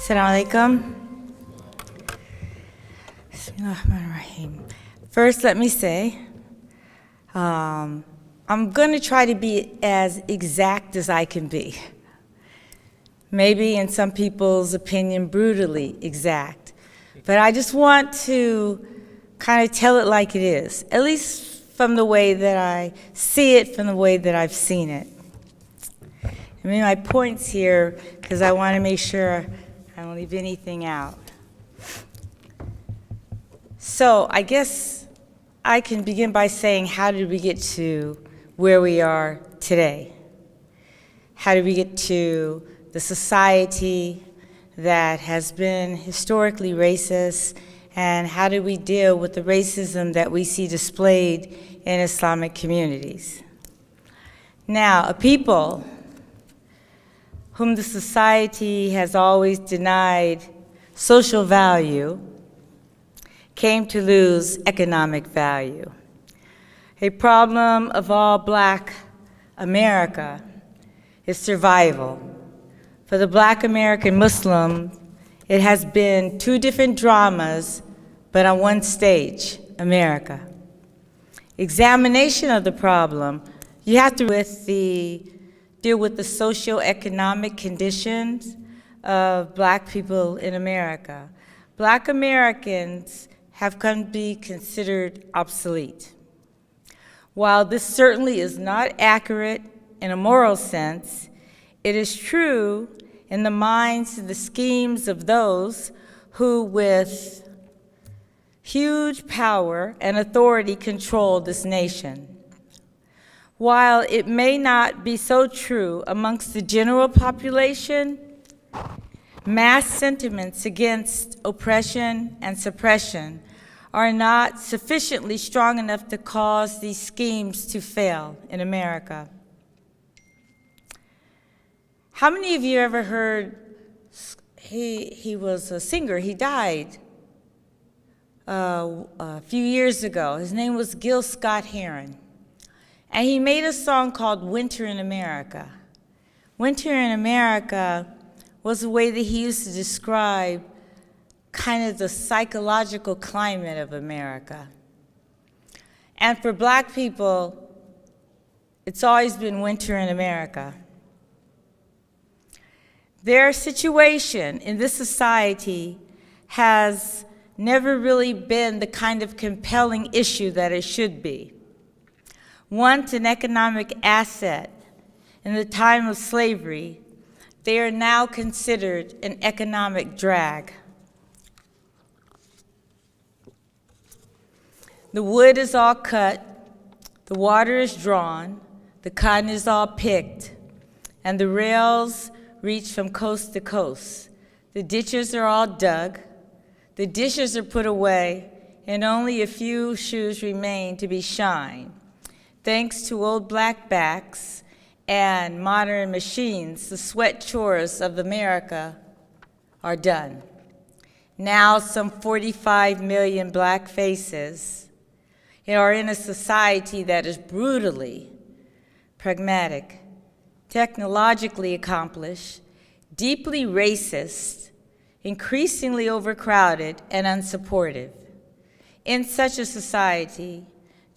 Assalamu alaikum. Bismillahirrahmanirrahim. First, let me say, I'm going to try to be as exact as I can be. Maybe in some people's opinion, brutally exact. But I just want to kind of tell it like it is, at least from the way that I see it, from the way that I've seen it. I mean, my points here, because I want to make sure I don't leave anything out. So I guess I can begin by saying, how did we get to where we are today? How did we get to the society that has been historically racist, and how do we deal with the racism that we see displayed in Islamic communities? Now, a people whom the society has always denied social value came to lose economic value. A problem of all Black America is survival. For the Black American Muslim, it has been two different dramas, but on one stage, America. Examination of the problem, you have to deal with the socioeconomic conditions of Black people in America. Black Americans have come to be considered obsolete. While this certainly is not accurate in a moral sense, it is true in the minds and the schemes of those who, with huge power and authority, control this nation. While it may not be so true amongst the general population, mass sentiments against oppression and suppression are not sufficiently strong enough to cause these schemes to fail in America. How many of you ever heard, he was a singer, he died a few years ago. His name was Gil Scott-Heron. And he made a song called Winter in America. Winter in America was a way that he used to describe kind of the psychological climate of America. And for Black people, it's always been winter in America. Their situation in this society has never really been the kind of compelling issue that it should be. Once an economic asset in the time of slavery, they are now considered an economic drag. The wood is all cut, the water is drawn, the cotton is all picked, and the rails reach from coast to coast. The ditches are all dug, the dishes are put away, and only a few shoes remain to be shined. Thanks to old Black backs and modern machines, the sweat chores of America are done. Now some 45 million Black faces are in a society that is brutally pragmatic, technologically accomplished, deeply racist, increasingly overcrowded, and unsupportive. In such a society,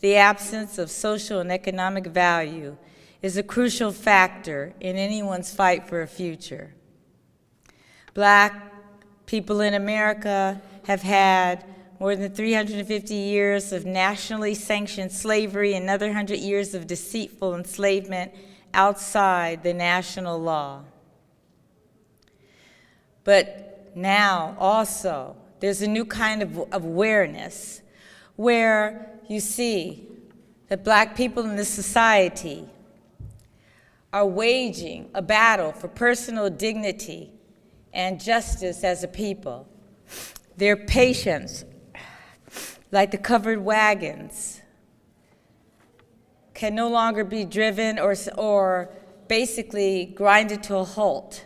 the absence of social and economic value is a crucial factor in anyone's fight for a future. Black people in America have had more than 350 years of nationally sanctioned slavery and another 100 years of deceitful enslavement outside the national law. But now also, there's a new kind of awareness where you see that Black people in this society are waging a battle for personal dignity and justice as a people. Their patience, like the covered wagons, can no longer be driven or basically grinded to a halt,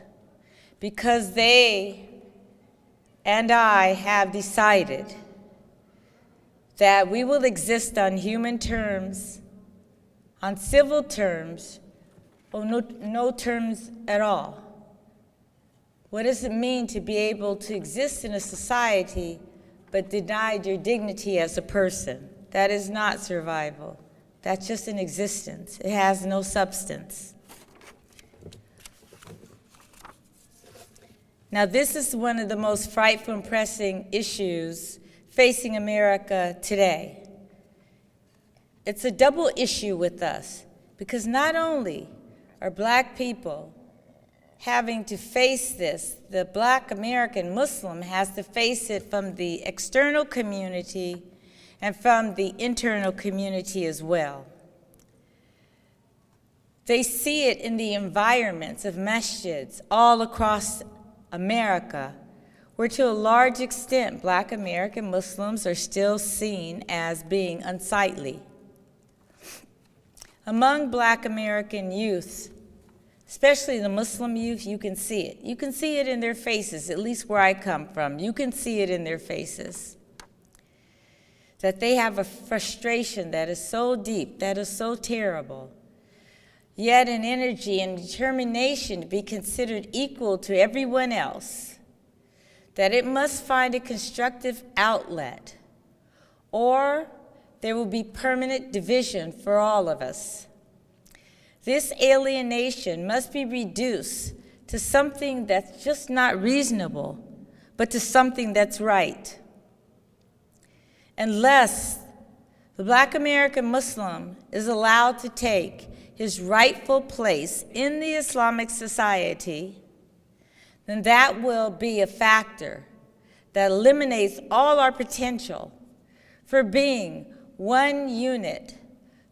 because they and I have decided that we will exist on human terms, on civil terms, or no terms at all. What does it mean to be able to exist in a society but denied your dignity as a person? That is not survival. That's just an existence. It has no substance. Now, this is one of the most frightful and pressing issues facing America today. It's a double issue with us, because not only are Black people having to face this, the Black American Muslim has to face it from the external community and from the internal community as well. They see it in the environments of masjids all across America, where to a large extent Black American Muslims are still seen as being unsightly. Among Black American youth, especially the Muslim youth, you can see it. You can see it in their faces, at least where I come from. You can see it in their faces. That they have a frustration that is so deep, that is so terrible, yet an energy and determination to be considered equal to everyone else, that it must find a constructive outlet, or there will be permanent division for all of us. This alienation must be reduced to something that's just not reasonable, but to something that's right. Unless the Black American Muslim is allowed to take his rightful place in the Islamic society, then that will be a factor that eliminates all our potential for being one unit,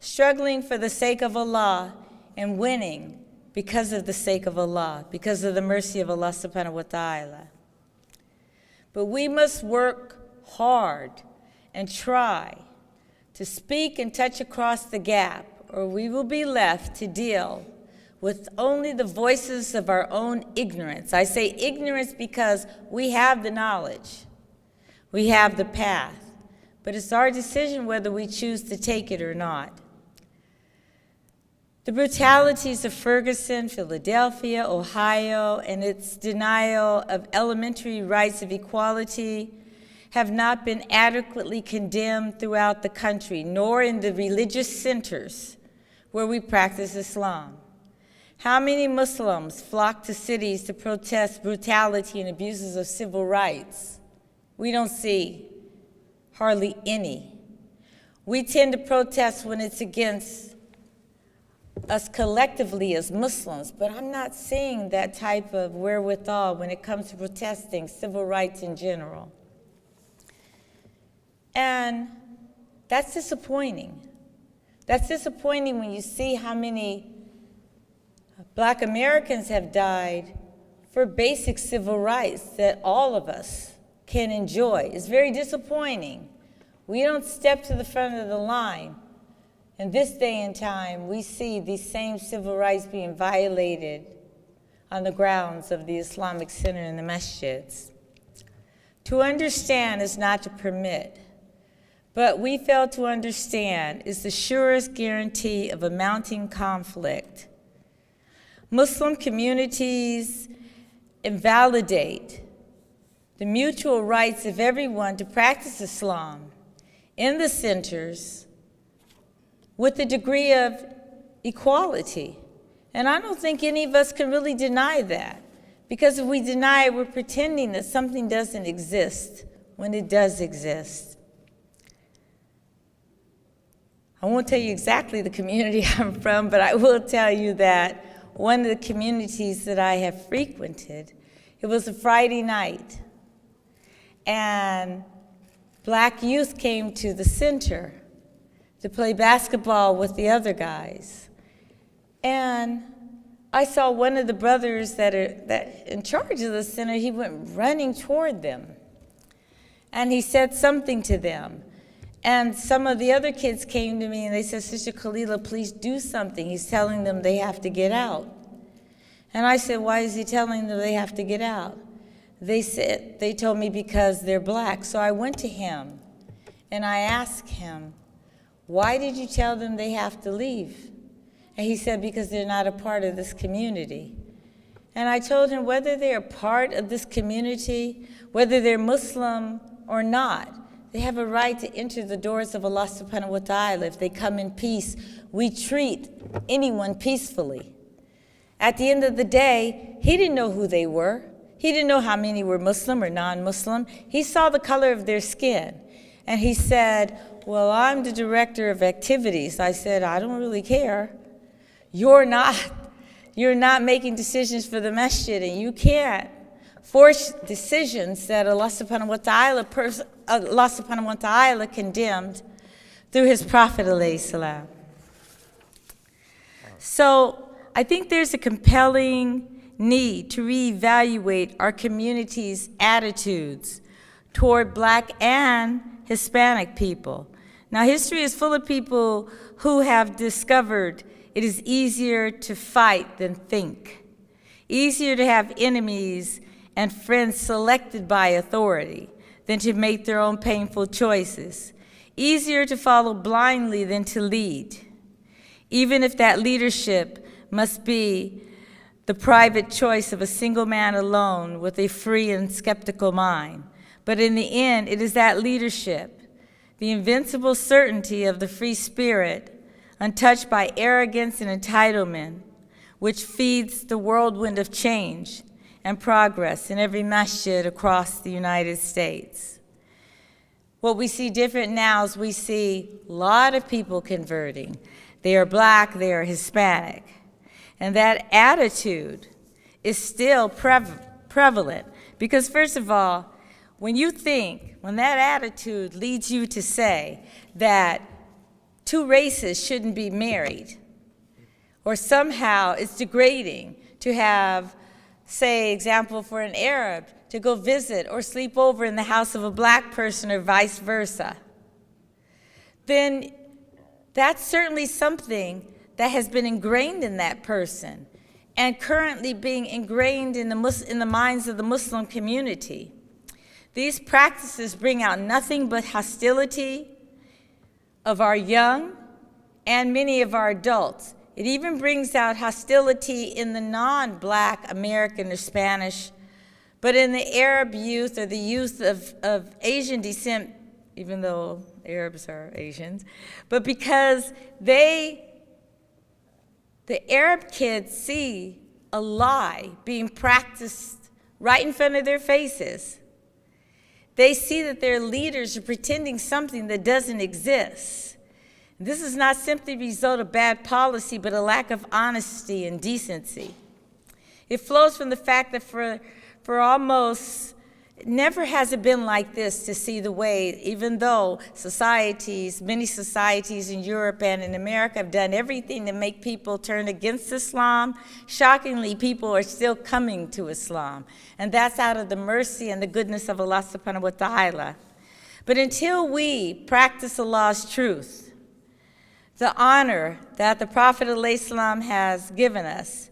struggling for the sake of Allah and winning because of the sake of Allah, because of the mercy of Allah subhanahu wa ta'ala. But we must work hard and try to speak and touch across the gap, or we will be left to deal with only the voices of our own ignorance. I say ignorance because we have the knowledge, we have the path, but it's our decision whether we choose to take it or not. The brutalities of Ferguson, Philadelphia, Ohio, and its denial of elementary rights of equality have not been adequately condemned throughout the country, nor in the religious centers where we practice Islam. How many Muslims flock to cities to protest brutality and abuses of civil rights? We don't see hardly any. We tend to protest when it's against us collectively as Muslims, but I'm not seeing that type of wherewithal when it comes to protesting civil rights in general. And that's disappointing. That's disappointing when you see how many Black Americans have died for basic civil rights that all of us can enjoy. It's very disappointing. We don't step to the front of the line. In this day and time, we see these same civil rights being violated on the grounds of the Islamic Center and the masjids. To understand is not to permit, but we fail to understand is the surest guarantee of a mounting conflict. Muslim communities invalidate the mutual rights of everyone to practice Islam in the centers with a degree of equality. And I don't think any of us can really deny that, because if we deny it, we're pretending that something doesn't exist when it does exist. I won't tell you exactly the community I'm from, but I will tell you that one of the communities that I have frequented, it was a Friday night, and Black youth came to the center to play basketball with the other guys. And I saw one of the brothers that in charge of the center, he went running toward them. And he said something to them. And some of the other kids came to me and they said, Sister Khalilah, please do something. He's telling them they have to get out. And I said, why is he telling them they have to get out? They told me because they're Black. So I went to him and I asked him, why did you tell them they have to leave? And he said, because they're not a part of this community. And I told him whether they're part of this community, whether they're Muslim or not, they have a right to enter the doors of Allah subhanahu wa ta'ala. If they come in peace, we treat anyone peacefully. At the end of the day, he didn't know who they were. He didn't know how many were Muslim or non-Muslim. He saw the color of their skin. And he said, well, I'm the director of activities. I said, I don't really care. You're not making decisions for the masjid, and you can't force decisions that Allah subhanahu wa ta'ala condemned through his Prophet alayhi salam. So I think there's a compelling need to reevaluate our community's attitudes toward Black and Hispanic people. Now, history is full of people who have discovered it is easier to fight than think, easier to have enemies and friends selected by authority than to make their own painful choices, easier to follow blindly than to lead, even if that leadership must be the private choice of a single man alone with a free and skeptical mind. But in the end, it is that leadership, the invincible certainty of the free spirit, untouched by arrogance and entitlement, which feeds the whirlwind of change and progress in every masjid across the United States. What we see different now is we see a lot of people converting. They are Black, they are Hispanic. And that attitude is still prevalent. Because first of all, when that attitude leads you to say that two races shouldn't be married, or somehow it's degrading to have, say, example for an Arab, to go visit or sleep over in the house of a Black person or vice versa, then that's certainly something that has been ingrained in that person and currently being ingrained in the minds of the Muslim community. These practices bring out nothing but hostility of our young and many of our adults. It even brings out hostility in the non-Black American or Spanish, but in the Arab youth or the youth of Asian descent, even though Arabs are Asians, but because the Arab kids see a lie being practiced right in front of their faces. They see that their leaders are pretending something that doesn't exist. This is not simply a result of bad policy, but a lack of honesty and decency. It flows from the fact that for almost, never has it been like this to see the way, even though many societies in Europe and in America have done everything to make people turn against Islam, shockingly, people are still coming to Islam. And that's out of the mercy and the goodness of Allah subhanahu wa ta'ala. But until we practice Allah's truth, the honor that the Prophet ﷺ has given us,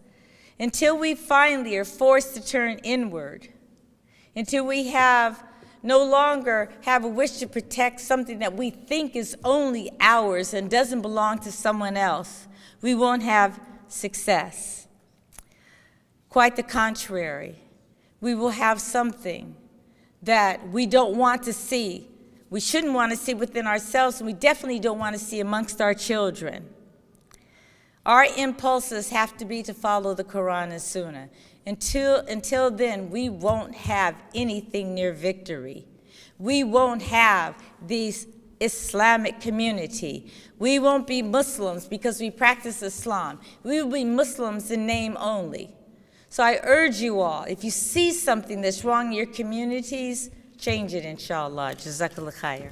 until we finally are forced to turn inward, until we no longer have a wish to protect something that we think is only ours and doesn't belong to someone else, we won't have success. Quite the contrary, we will have something that we don't want to see. We shouldn't want to see within ourselves, and we definitely don't want to see amongst our children. Our impulses have to be to follow the Quran and Sunnah. Until then, we won't have anything near victory. We won't have this Islamic community. We won't be Muslims because we practice Islam. We will be Muslims in name only. So I urge you all, if you see something that's wrong in your communities, change it, inshallah. Jazakallah khair.